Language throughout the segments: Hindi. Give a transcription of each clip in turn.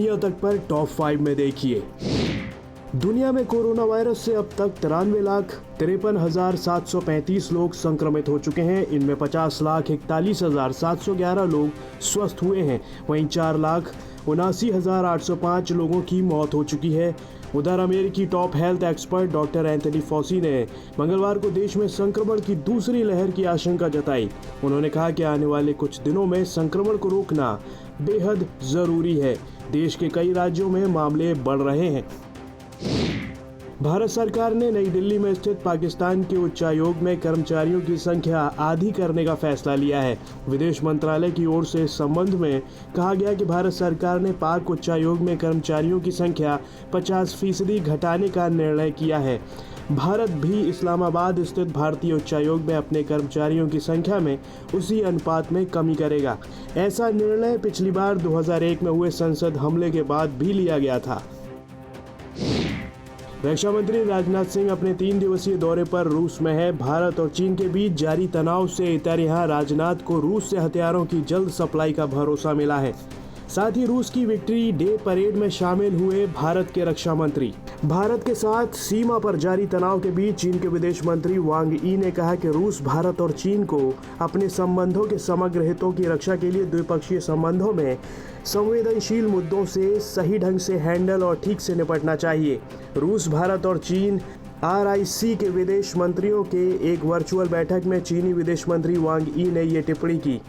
दुनिया तक पर टॉप 5 में देखिए। दुनिया में कोरोना वायरस से अब तक 93,53,735 लोग संक्रमित हो चुके हैं। इनमें 50,41,711 लोग स्वस्थ हुए हैं। वहीं 4,79,805 लोगों की मौत हो चुकी है। उधर अमेरिकी top health expert doctor Anthony Fauci ने मंगलवार को देश में संक्रमण की दूसरी लहर की आशंका जताई। उन्होंने कहा कि आने वाले कुछ दिनों में संक्रमण को रोकना बेहद जरूरी है। देश के कई राज्यों में मामले बढ़ रहे हैं। भारत सरकार ने नई दिल्ली में स्थित पाकिस्तान के उच्चायोग में कर्मचारियों की संख्या आधी करने का फैसला लिया है। विदेश मंत्रालय की ओर से इस संबंध में कहा गया कि भारत सरकार ने पाक उच्चायोग में कर्मचारियों की संख्या 50% घटाने का निर्णय किया है। भारत भी इस्लामाबाद स्थित भारतीय उच्चायोग में अपने कर्मचारियों की संख्या में उसी अनुपात में कमी करेगा। ऐसा निर्णय पिछली बार 2001 में हुए संसद हमले के बाद भी लिया गया था। रक्षा मंत्री राजनाथ सिंह अपने 3 दिवसीय दौरे पर रूस में है। भारत और चीन के बीच जारी तनाव से इतर यहाँ राजनाथ को रूस से हथियारों की जल्द सप्लाई का भरोसा मिला है। साथ ही रूस की विक्ट्री डे परेड में शामिल हुए भारत के रक्षा मंत्री। भारत के साथ सीमा पर जारी तनाव के बीच चीन के विदेश मंत्री वांग यी ने कहा कि रूस भारत और चीन को अपने संबंधों के समग्र हितों की रक्षा के लिए द्विपक्षीय संबंधों में संवेदनशील मुद्दों से सही ढंग से हैंडल और ठीक से निपटना चाहिए। रूस, भारत और चीन RIC के विदेश मंत्रियों के एक वर्चुअल बैठक में चीनी विदेश मंत्री वांग यी ने ये टिप्पणी की।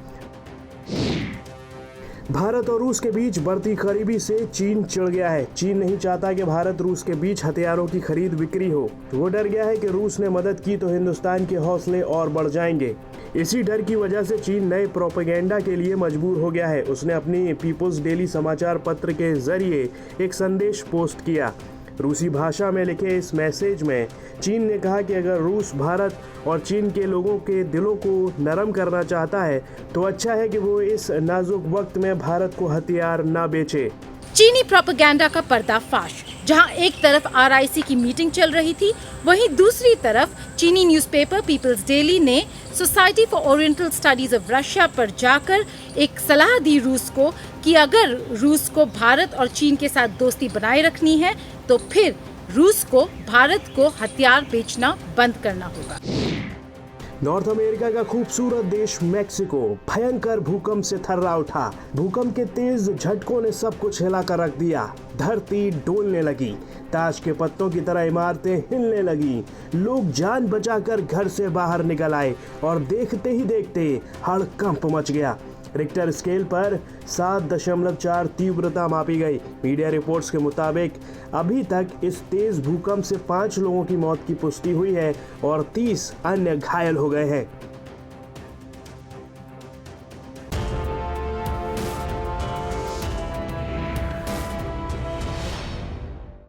भारत और रूस के बीच बढ़ती करीबी से चीन चिढ़ गया है। चीन नहीं चाहता कि भारत रूस के बीच हथियारों की खरीद बिक्री हो। वो डर गया है कि रूस ने मदद की तो हिंदुस्तान के हौसले और बढ़ जाएंगे। इसी डर की वजह से चीन नए प्रोपेगेंडा के लिए मजबूर हो गया है। उसने अपनी पीपुल्स डेली समाचार पत्र के जरिए एक संदेश पोस्ट किया। रूसी भाषा में लिखे इस मैसेज में चीन ने कहा कि अगर रूस भारत और चीन के लोगों के दिलों को नरम करना चाहता है तो अच्छा है कि वो इस नाजुक वक्त में भारत को हथियार न बेचे। चीनी प्रोपेगेंडा का पर्दाफाश। जहां एक तरफ RIC की मीटिंग चल रही थी, वहीं दूसरी तरफ चीनी न्यूज़पेपर पीपल्स डेली ने society for oriental studies of Russia पर जाकर एक सलाह दी रूस को कि अगर रूस को भारत और चीन के साथ दोस्ती बनाए रखनी है तो फिर रूस को भारत को हथियार बेचना बंद करना होगा। नॉर्थ अमेरिका का खूबसूरत देश मेक्सिको भयंकर भूकंप से थर्रा उठा। भूकंप के तेज झटकों ने सब कुछ हिलाकर रख दिया। धरती डोलने लगी, ताश के पत्तों की तरह इमारतें हिलने लगी। लोग जान बचाकर घर से बाहर निकल आए और देखते ही देखते हड़कंप मच गया। रिक्टर स्केल पर 7.4 तीव्रता मापी गई। मीडिया रिपोर्ट्स के मुताबिक अभी तक इस तेज भूकंप से 5 लोगों की मौत की पुष्टि हुई है और 30 अन्य घायल हो गए हैं।